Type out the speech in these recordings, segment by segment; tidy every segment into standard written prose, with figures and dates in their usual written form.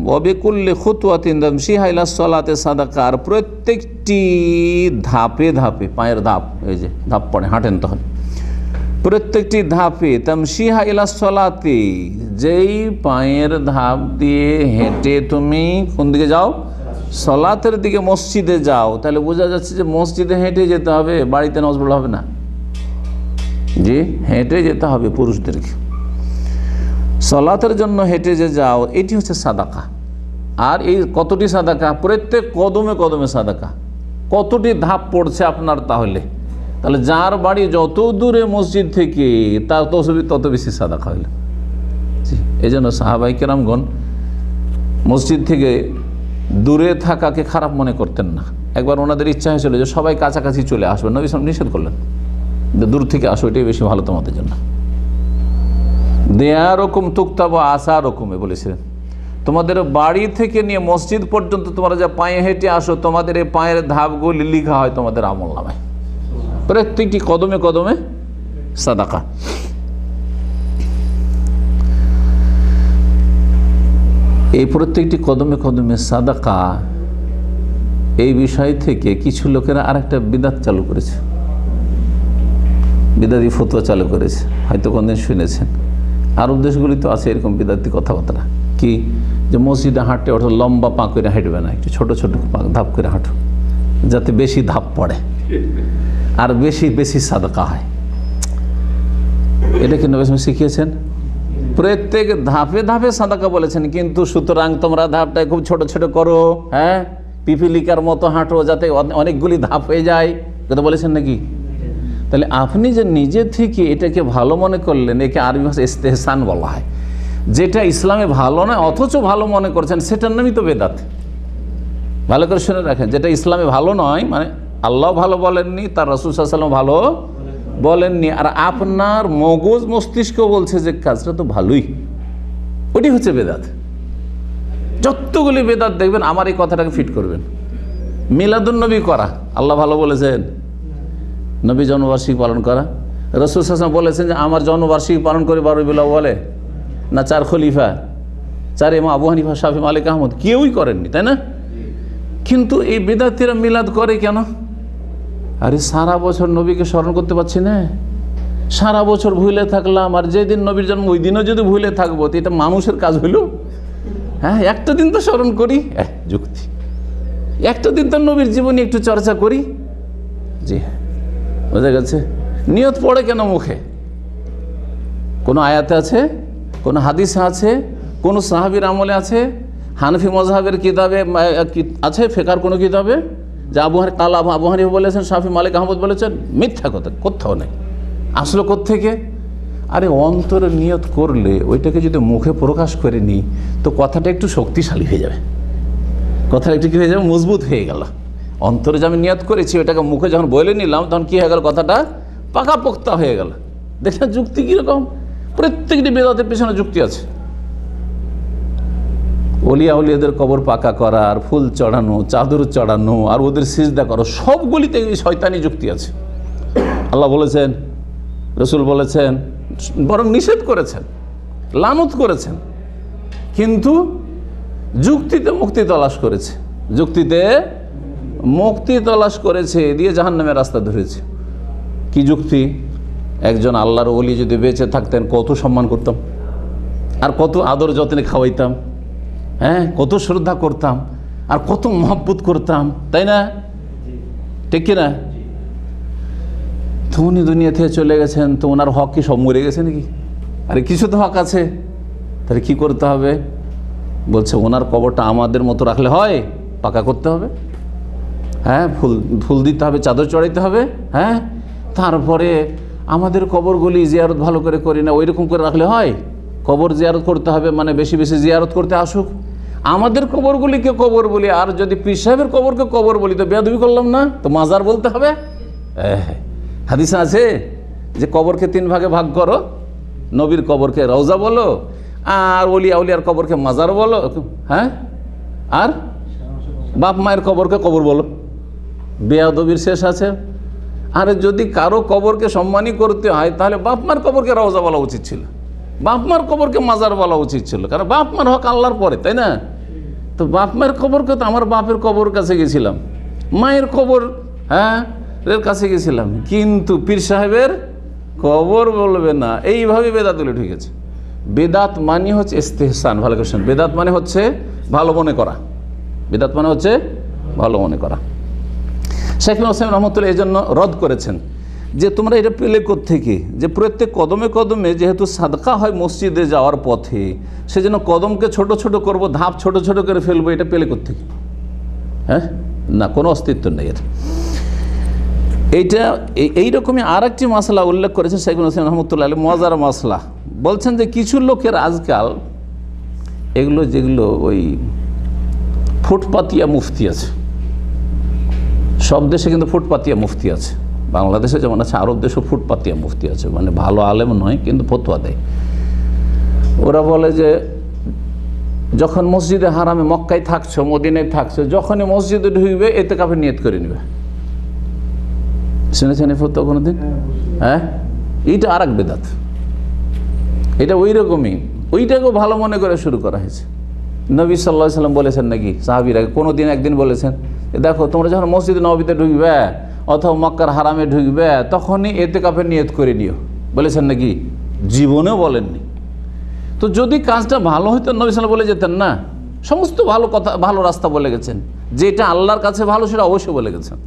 ওয়াবিকুল্লি খুতওয়াতিন তামশিহা ইলাস সালাতে সাদাকা, আর প্রত্যেকটি ধাপে ধাপে, পায়ের ধাপ, এই যে ধাপ পড়ে হাঁটেন তখন, প্রত্যেকটি ধাপে তামশিহা ইলাস সালাতে, যেই পায়ের ধাপ দিয়ে হেঁটে তুমি কোন দিকে যাও, সালাতের দিকে, মসজিদে যাও, তাহলে বোঝা যাচ্ছে যে মসজিদে হেঁটে যেতে হবে, বাড়িতে নামাজ পড়লে হবে না, জি হেঁটে যেতে হবে পুরুষদেরকে। সালাতের জন্য হেঁটে যে যাও, এটি হচ্ছে সাদাকা। আর এই কতটি সাদাকা? প্রত্যেক কদমে কদমে সাদাকা। কতটি ধাপ পড়ছে আপনার? তাহলে যার বাড়ি যত দূরে মসজিদ থেকে তার তত বেশি সাদাকা হইল। এই জন্য সাহাবাই কেরামগণ মসজিদ থেকে দূরে থাকাকে খারাপ মনে করতেন না। একবার ওনাদের ইচ্ছা হয়েছিল যে সবাই কাছাকাছি চলে আসবে, নবী সাল্লাল্লাহু আলাইহি ওয়াসাল্লাম নিষেধ করলেন যে দূর থেকে আসো, এটাই বেশি ভালো তোমাদের জন্য। দেয়া রকম তুক্তাব আসা রকমে বলেছিলেন, তোমাদের বাড়ি থেকে নিয়ে মসজিদ পর্যন্ত তোমরা যা পায়ে হেঁটে আসো, তোমাদের এই পায়ের ধাপগুলি লিখা হয় তোমাদের আমলনামায়, প্রত্যেকটি কদমে কদমে সাদাকা। এই প্রত্যেকটি কদমে কদমে সাদাকা, এই বিষয় থেকে কিছু লোকেরা আরেকটা বিদআত চালু করেছে, বিদআতি ফতোয়া চালু করেছে, হয়তো কোনদিন শুনেছেন। আরব দেশগুলি তো আছে এরকম বিদআতি কথাবার্তা, কি যে মসজিদে হাঁটতে ওঠো লম্বা পা করে হাঁটবে না, একটু ছোট ছোট ধাপ করে হাঁটো, যাতে বেশি ধাপ পড়ে আর বেশি বেশি সাদাকা হয়। এটা কি নবী সাল্লাল্লাহু আলাইহি ওয়াসাল্লাম শিখিয়েছেন? প্রত্যেক ধাপে ধাপে সাদাকা বলেছেন, কিন্তু সুতরাং তোমরা ধাপটায় খুব ছোট ছোট করো, হ্যাঁ পিপিলিকার মতো হাঁটো, যাতে অনেকগুলি ধাপ হয়ে যায়, কথা বলেছেন নাকি? তাহলে আপনি যে নিজে থেকে এটাকে ভালো মনে করলেন, একে আরবি ভাষায় ইস্তেহসান বলা হয়। যেটা ইসলামে ভালো নয় অথচ ভালো মনে করছেন, সেটার নামই তো বেদাত। ভালো করে শুনে রাখেন, যেটা ইসলামে ভালো নয়, মানে আল্লাহ ভালো বলেননি, তার রাসূল সাল্লাল্লাহু আলাইহি ওয়াসাল্লাম ভালো বলেননি, আর আপনার মগজ মস্তিষ্ক বলছে যে কাজটা তো ভালোই, ওটি হচ্ছে বেদাত। যতগুলি বেদাত দেখবেন আমার এই কথাটাকে ফিট করবেন। মিলাদুন নবী করা, আল্লাহ ভালো বলেছেন। নবী জন্মবার্ষিকী পালন করা, রাসূল সাল্লাল্লাহু আলাইহি ওয়াসাল্লাম বলেছেন যে আমার জন্মবার্ষিকী পালন করে 12 রবিউল আউয়ালে, না 4 খলিফা, 4 ইমাম আবু হানিফা, শাফি, মালিক, আহমদ কেউই করেননি, তাই না? কিন্তু এই বিদআতিরা মিলাদ করে কেন? আরে সারা বছর নবীকে স্মরণ করতে পারছি না, সারা বছর ভুলে থাকলাম, আর যেদিন নবীর জন্ম ওই দিনও যদি ভুলে থাকবো, তো এটা মানুষের কাজ হইল? হ্যাঁ, একটা দিন তো স্মরণ করি, যুক্তি, একটা দিন তো নবীর জীবনী একটু চর্চা করি। জি হ্যাঁ, বোঝা গেছে। নিয়ত পড়ে কেন মুখে? কোনো আয়াতে আছে, কোনো হাদিসে আছে, কোনো সাহাবীর আমলে আছে, হানফি মযহাবের কিতাবে আছে, ফিকহার কোনো কিতাবে যে আবু হানিফা বলেছেন, শাফি, মালিক, আহমদ বলেছেন? মিথ্যা কথা, কোথাও নেই। আসলে কোত্থেকে? আরে অন্তরে নিয়ত করলে ওইটাকে যদি মুখে প্রকাশ করে নিই, তো কথাটা একটু শক্তিশালী হয়ে যাবে, কথাটা একটু কী হয়ে যাবে, মজবুত হয়ে গেল। অন্তরে যে আমি নিয়ত করেছি, ওইটাকে মুখে যখন বলে নিলাম, তখন কী হয়ে গেল, কথাটা পাকাপোক্তা হয়ে গেল। দেখেন যুক্তি কীরকম, প্রত্যেকটি বেদাতের পেছনে যুক্তি আছে। ওলিয়া উলিয়াদের কবর পাকা করা, আর ফুল চড়ানো, চাদর চড়ানো, আর ওদের সিজদা করো, সবগুলিতে শয়তানি যুক্তি আছে। আল্লাহ বলেছেন, রসুল বলেছেন, বরং নিষেধ করেছেন, লানত করেছেন, কিন্তু যুক্তিতে মুক্তি তলাশ করেছে, যুক্তিতে মুক্তি তলাশ করেছে, দিয়ে জাহান্নামের রাস্তা ধরেছে। কি যুক্তি? একজন আল্লাহর ওলি যদি বেঁচে থাকতেন, কত সম্মান করতাম, আর কত আদর যত্নে খাওয়াইতাম, হ্যাঁ কত শ্রদ্ধা করতাম, আর কত মহব্বত করতাম, তাই না? ঠিক কিনা? তো উনি দুনিয়া থেকে চলে গেছেন, তো ওনার হক কি সব মরে গেছে নাকি? আরে কিছু তো হক আছে। তাহলে কী করতে হবে? বলছে ওনার কবরটা আমাদের মতো রাখলে হয়? পাকা করতে হবে, হ্যাঁ ফুল দিতে হবে, চাদর চড়াইতে হবে, হ্যাঁ তারপরে আমাদের কবরগুলি জিয়ারত ভালো করে করি না, ওই রকম করে রাখলে হয়? কবর জিয়ারত করতে হবে, মানে বেশি বেশি জিয়ারত করতে আসুক। আমাদের কবরগুলিকে কবর বলি, আর যদি পীর সাহেবের কবরকে কবর বলি তো বেয়াদবি করলাম না? তো মাজার বলতে হবে। হাদিসে আছে যে কবরকে 3 ভাগে ভাগ করো, নবীর কবরকে রওজা বলো, আর ওলিয়া উলিয়ার কবরকে মাজার বলো, হ্যাঁ আর বাপ মায়ের কবরকে কবর বলো। বেয়াদবির শেষ আছে। আরে যদি কারো কবরকে সম্মানই করতে হয়, তাহলে বাপ মার কবরকে রওজা বলা উচিত ছিল, বাপ মার কবরকে মাজার বলা উচিত ছিল, কারণ বাপ মার হক আল্লাহর পরে, তাই না? তো বাপ মায়ের কবরকে তো আমার বাপের কবর কাছে গেছিলাম, মায়ের কবর এর কাছে গেছিলাম, কিন্তু পীর সাহেবের কবর বলবে না। এইভাবে বেদাতগুলো ঢুকেছে। বেদাত মানে হচ্ছে ইস্তেহসান, ভালো কোশ্চেন। বেদাত মানে হচ্ছে ভালো মনে করা, বেদাত মানে হচ্ছে ভালো মনে করা। শেখ হোসেন রহমতুল্লাহ এই জন্য রদ করেছেন যে তোমরা এটা পেলে কোত্থেকে, যে প্রত্যেক কদমে কদমে যেহেতু সাদকা হয় মসজিদে যাওয়ার পথে, সেজন্য কদমকে ছোট ছোট করব, ধাপ ছোট ছোট করে ফেলবো, এটা পেলে কোত্থেকে? হ্যাঁ, না, কোনো অস্তিত্ব নেই এর। এইটা এইরকমই আর একটি মশলা উল্লেখ করেছেন শেখ হোসেন রহমতুল্লাহ আলী, মজার মশলা। বলছেন যে কিছু লোকের আজকাল এগুলো যেগুলো ওই ফুটপাতিয়া মুফতি আছে, সব দেশে কিন্তু ফুটপাতিয়া মুফতি আছে, বাংলাদেশে যেমন আছে আরব দেশেও ফুটপাতিয়া মুফতি আছে, মানে ভালো আলেম নয় কিন্তু ফতোয়া দেয়। ওরা বলে যে যখন মসজিদে হারামে মক্কায় থাকছো, মদিনায় থাকছো, যখনই মসজিদে ঢুকবে ইতিকাফের নিয়ত করে নেবে। শুনেছেন এই ফতোয়া কোনোদিন? হ্যাঁ, এইটা আর এক বেদাত। এটা ওই রকমই, ওইটাকেও ভালো মনে করে শুরু করা হয়েছে। নবী সাল্লাল্লাহু আলাইহি সাল্লাম বলেছেন নাকি সাহাবীরা কোনো দিন একদিন বলেছেন, দেখো তোমরা যখন মসজিদে নববীতে ঢুকবে অথবা মক্কার হারামে ঢুকবে তখনই ইতিকাফের নিয়ত করে নিও, বলেছেন নাকি? জীবনেও বলেননি। তো যদি কাজটা ভালো হইতো নবী সাল্লাল্লাহু বলে যেতেন না? সমস্ত ভালো কথা, ভালো রাস্তা বলে গেছেন। যেটা আল্লাহর কাছে ভালো সেটা অবশ্যই বলে গেছেন,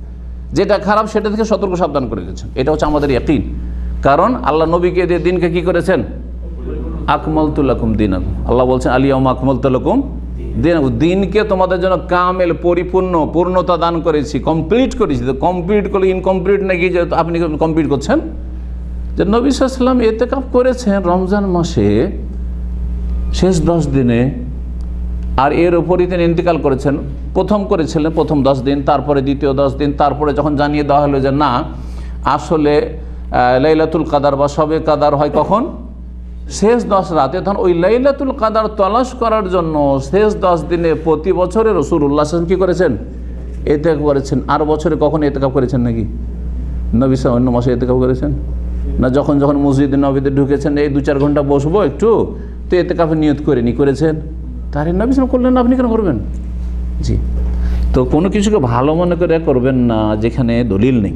যেটা খারাপ সেটা থেকে সতর্ক সাবধান করে গেছেন। এটা হচ্ছে আমাদের ইয়াকিন। কারণ আল্লাহ নবীকে দিয়ে দিনকে কি করেছেন? আকমালতু লাকুম দীনাকুম। আল্লাহ বলছেন আলিয়াউমা আকমালতু লাকুম দীনাকুম, দিনকে তোমাদের জন্য কামেল, পরিপূর্ণ, পূর্ণতা দান করেছি, কমপ্লিট করেছি। তো কমপ্লিট করলে ইনকমপ্লিট নাকি যে আপনি কমপ্লিট করছেন? যে নবী সাল্লাল্লাহু আলাইহি ওয়াসাল্লাম ইতিকাফ করেছেন রমজান মাসে শেষ 10 দিনে, আর এর উপরই তিনি ইন্তেকাল করেছেন। প্রথম করেছিলেন প্রথম 10 দিন, তারপরে দ্বিতীয় 10 দিন, তারপরে যখন জানিয়ে দেওয়া হলো যে না আসলে লাইলাতুল কাদার বা শবে কাদার হয় কখন? শেষ 10 রাতে। তখন ওই লাইলাতুল কাদার তলাশ করার জন্য শেষ 10 দিনে প্রতি বছরে রাসূলুল্লাহ সাল্লাল্লাহু আলাইহি ওয়াসাল্লাম কী করেছেন? ইতিকাফ করেছেন। আর বছরে কখন ইতিকাফ করেছেন নাকি? নবী সাল্লাল্লাহু অন্য মাসে ইতিকাফ করেছেন না? যখন যখন মসজিদে নবীতে ঢুকেছেন এই 2-4 ঘন্টা বসবো একটু, তো ইতিকাফের নিয়ত করেছেন। তার নবী সাল্লাল্লাহু করলেন না, আপনি কেন করবেন? জি। তো কোনো কিছুকে ভালো মনে করে করবেন না যেখানে দলিল নেই।